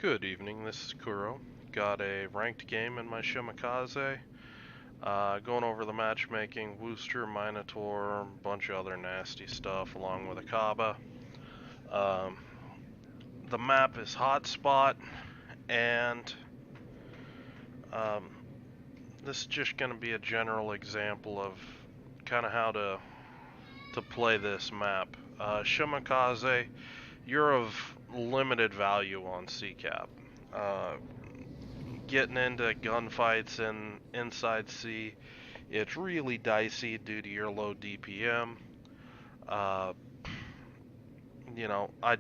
Good evening, this is Kuro. Got a ranked game in my Shimakaze. Going over the matchmaking, Wooster, Minotaur, a bunch of other nasty stuff along with a Kaba. Um, the map is Hotspot, and um, this is just going to be a general example of kind of how to play this map. Shimakaze, you're of limited value on CCAP. Getting into gunfights in inside C, it's really dicey due to your low DPM. Uh, I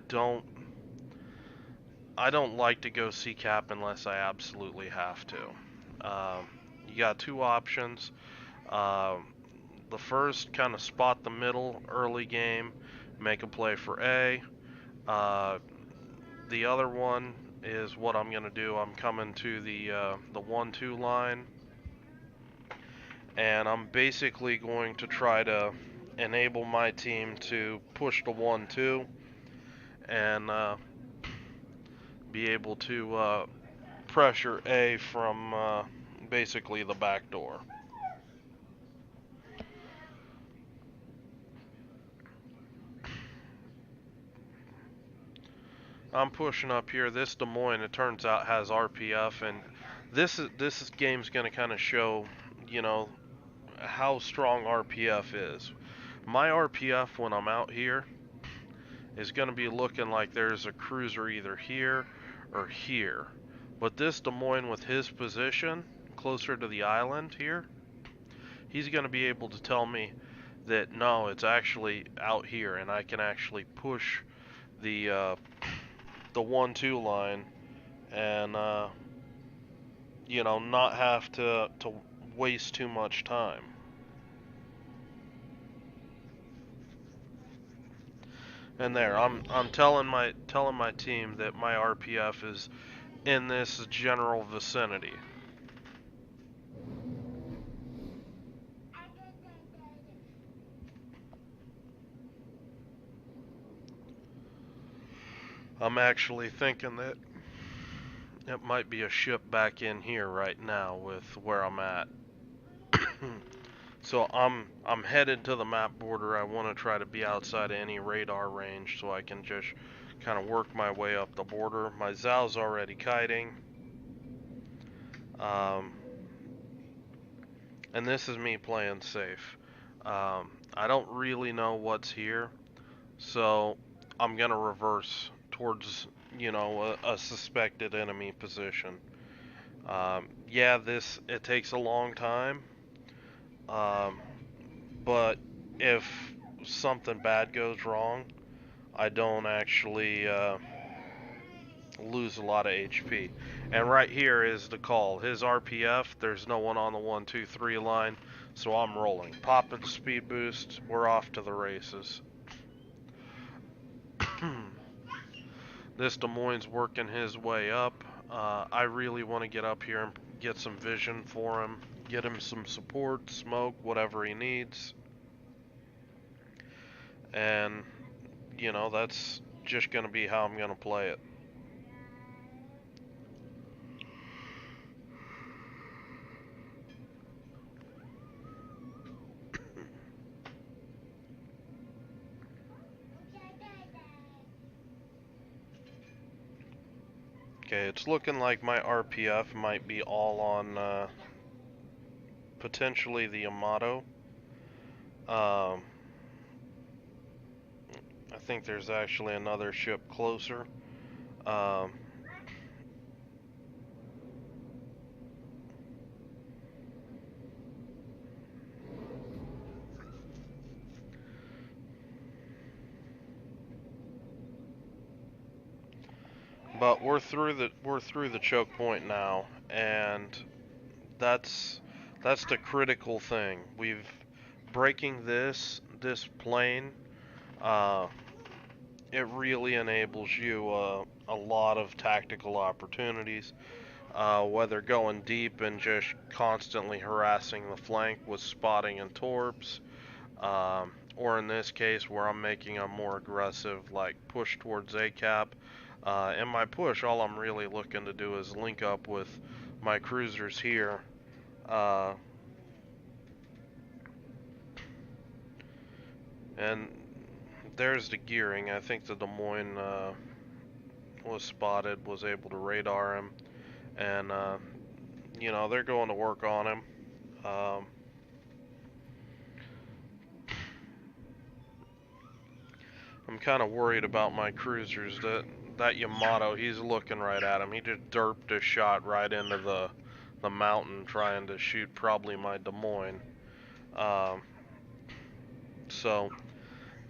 don't like to go C cap unless I absolutely have to. You got two options. Um, the first, kind of spot the middle early game, make a play for A. Uh, the other one is what I'm gonna do. I'm coming to the 1-2 line, and I'm basically going to try to enable my team to push the 1-2 and be able to pressure A from basically the back door. I'm pushing up here. This Des Moines, it turns out, has RPF, and this game's going to kind of show, how strong RPF is. My RPF when I'm out here is going to be looking like there's a cruiser either here or here. But this Des Moines with his position closer to the island here, he's going to be able to tell me that no, it's actually out here, and I can actually push the 1-2 line and not have to waste too much time. And there, I'm telling my team that my RPF is in this general vicinity. I'm actually thinking that it might be a ship back in here right now with where I'm at. So I'm headed to the map border. I want to try to be outside of any radar range so I can just kind of work my way up the border. My Zal's already kiting. And this is me playing safe. I don't really know what's here, so I'm gonna reverse towards, a suspected enemy position. Yeah, it takes a long time, but if something bad goes wrong, I don't actually lose a lot of HP. And right here is the call. His RPF, there's no one on the 1-2-3 line, so I'm rolling. Popping the speed boost, we're off to the races. This Des Moines working his way up. I really want to get up here and get some vision for him, get him some support, smoke, whatever he needs. And, that's just going to be how I'm going to play it. Okay, it's looking like my RPF might be all on potentially the Yamato. I think there's actually another ship closer. But we're through the choke point now, and that's the critical thing. We've breaking this plane. It really enables you a lot of tactical opportunities, whether going deep and just constantly harassing the flank with spotting and torps, or in this case where I'm making a more aggressive like push towards ACAP. In my push, all I'm really looking to do is link up with my cruisers here. And there's the gearing. I think the Des Moines was spotted, was able to radar him, and you know, they're going to work on him. I'm kind of worried about my cruisers. That Yamato, he's looking right at him. He just derped a shot right into the mountain, trying to shoot probably my Des Moines. Um, so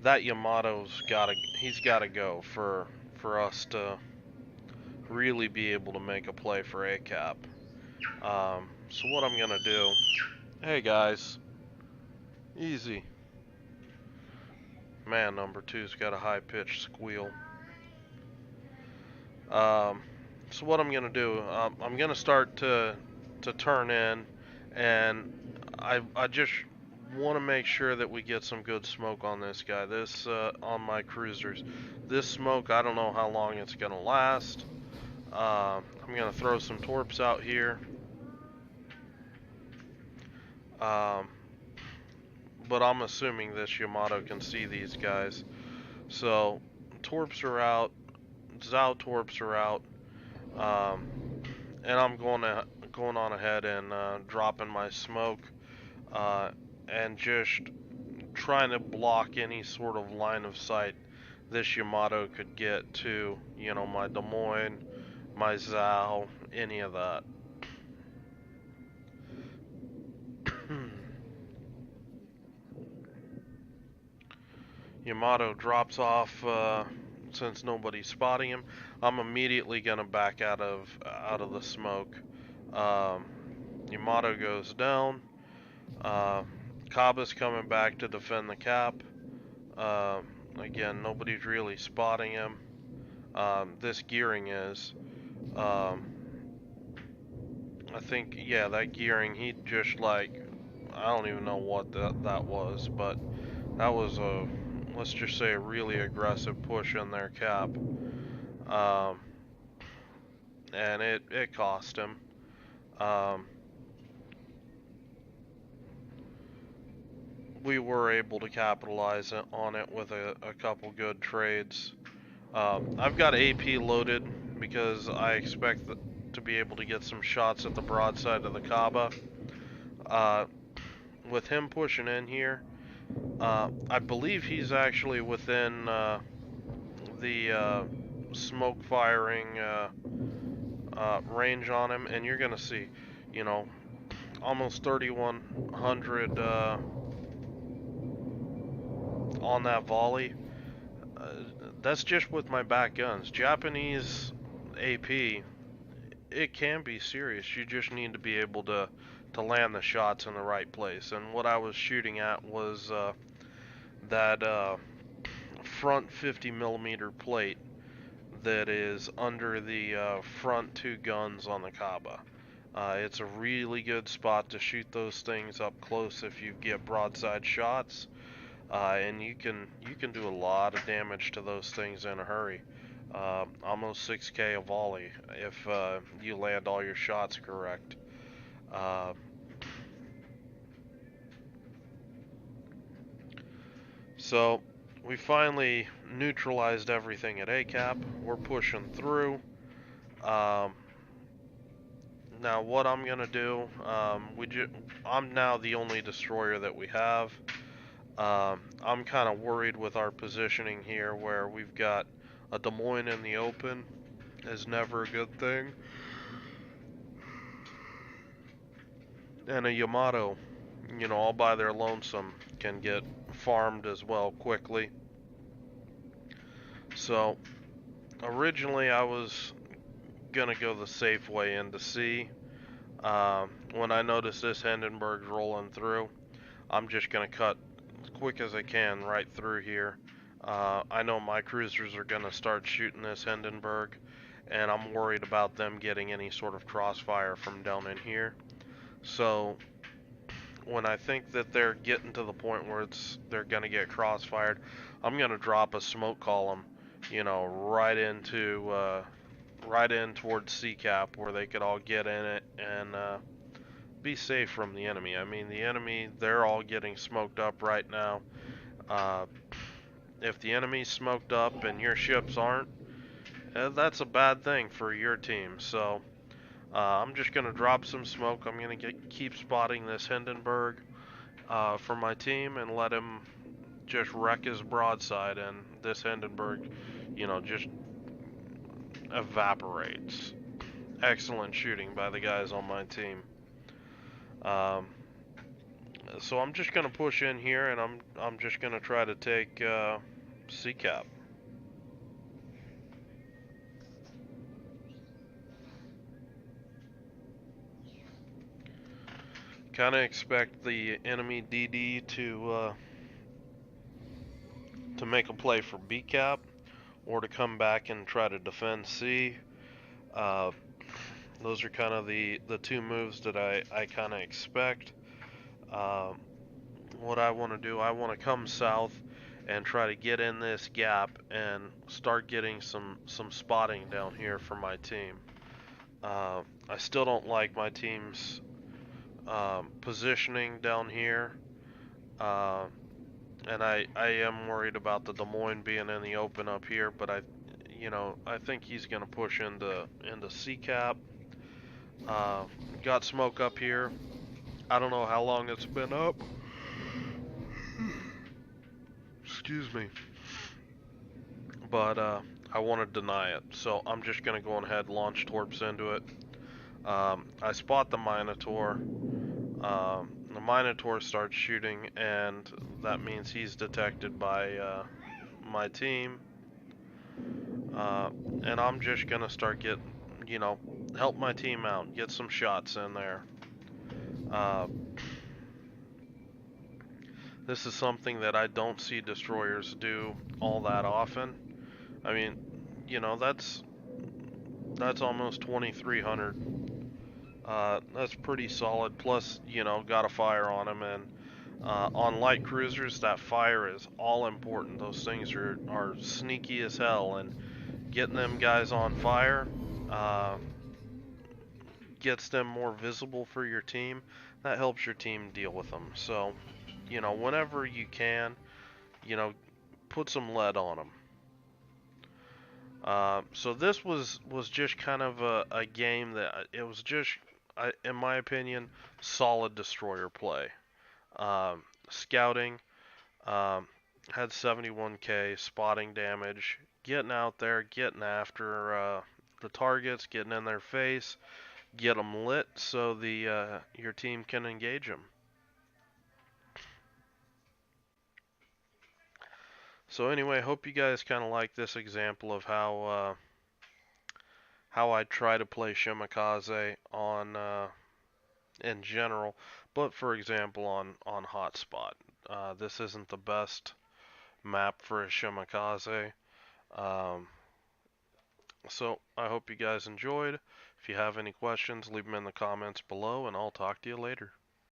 that he's gotta go for us to really be able to make a play for ACAP. So what I'm gonna do, hey guys, easy. Man, number two's got a high-pitched squeal. So what I'm gonna do, I'm gonna start to turn in, and I just want to make sure that we get some good smoke on this guy. This on my cruisers. This smoke, I don't know how long it's gonna last. I'm gonna throw some torps out here. But I'm assuming this Yamato can see these guys. So torps are out. Zao torps are out. And I'm going on ahead and dropping my smoke, and just trying to block any sort of line of sight this Yamato could get to, you know, my Des Moines, my Zao, any of that. Yamato drops off since nobody's spotting him. I'm immediately gonna back out of the smoke. Yamato goes down. Kaba's coming back to defend the cap. Again, nobody's really spotting him. This gearing is. I think, yeah, that gearing, he just like, I don't even know what that was, but that was a, let's just say, a really aggressive push in their cap. And it cost him. We were able to capitalize on it with a couple good trades. I've got AP loaded because I expect to be able to get some shots at the broadside of the Kaba. With him pushing in here, I believe he's actually within the smoke firing range on him, and you're gonna see, you know, almost 3,100 on that volley. That's just with my back guns. Japanese AP, it can be serious. You just need to be able to land the shots in the right place. And what I was shooting at was that front 50 millimeter plate that is under the front two guns on the Kaba. It's a really good spot to shoot those things up close if you get broadside shots. And you can do a lot of damage to those things in a hurry. Almost 6K a volley if you land all your shots correct. So we finally neutralized everything at ACAP. We're pushing through. Now what I'm gonna do, I'm now the only destroyer that we have. I'm kind of worried with our positioning here, where we've got a Des Moines in the open is never a good thing, and a Yamato, you know, all by their lonesome can get farmed as well quickly. So originally I was gonna go the safe way into C. When I notice this Hindenburg's rolling through, I'm just gonna cut as quick as I can right through here. I know my cruisers are gonna start shooting this Hindenburg, and I'm worried about them getting any sort of crossfire from down in here. So when I think that they're getting to the point where they're gonna get crossfired, I'm gonna drop a smoke column right in towards C cap where they could all get in it and be safe from the enemy. I mean, the enemy, they're all getting smoked up right now. Uh, if the enemy's smoked up and your ships aren't, that's a bad thing for your team. So I'm just going to drop some smoke. I'm going to keep spotting this Hindenburg for my team and let him just wreck his broadside, and this Hindenburg, just evaporates. Excellent shooting by the guys on my team. Um, so I'm just gonna push in here, and I'm just gonna try to take C-cap. Kind of expect the enemy DD to make a play for B-cap, or to come back and try to defend C. Uh, those are kind of the two moves that I kind of expect. Um, what I want to do, I want to come south and try to get in this gap and start getting some spotting down here for my team. I still don't like my team's positioning down here, uh, and I am worried about the Des Moines being in the open up here. But I think he's gonna push into C cap. Got smoke up here. I don't know how long it's been up. Excuse me. But I want to deny it. So I'm just going to go ahead and launch torps into it. I spot the Minotaur. The Minotaur starts shooting, and that means he's detected by my team. And I'm just going to start help my team out, get some shots in there. This is something that I don't see destroyers do all that often. I mean, that's almost 2,300. That's pretty solid. Plus, got a fire on them, and on light cruisers, that fire is all important. Those things are sneaky as hell, and getting them guys on fire uh, gets them more visible for your team. That helps your team deal with them. So, whenever you can, you know, put some lead on them. So this was just kind of a game that it was just, in my opinion, solid destroyer play. Scouting, um, had 71k spotting damage, getting out there, getting after the targets, getting in their face, get them lit so the your team can engage them. So anyway, hope you guys kind of like this example of how I try to play Shimakaze on in general, but for example on Hotspot. This isn't the best map for a Shimakaze. Um, so I hope you guys enjoyed. If you have any questions, leave them in the comments below, and I'll talk to you later.